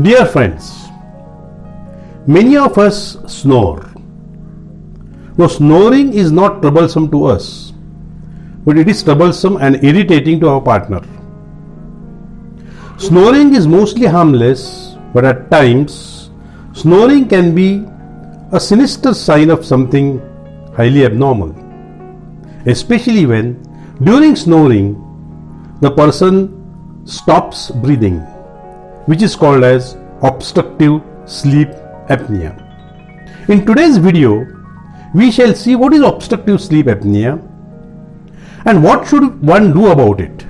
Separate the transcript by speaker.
Speaker 1: Dear friends, many of us snore. Now, snoring is not troublesome to us, but it is troublesome and irritating to our partner. Snoring is mostly harmless, but at times, snoring can be a sinister sign of something highly abnormal, especially when during snoring the person stops breathing, which is called as obstructive sleep apnea. In today's video, we shall see what is obstructive sleep apnea and what should one do about it.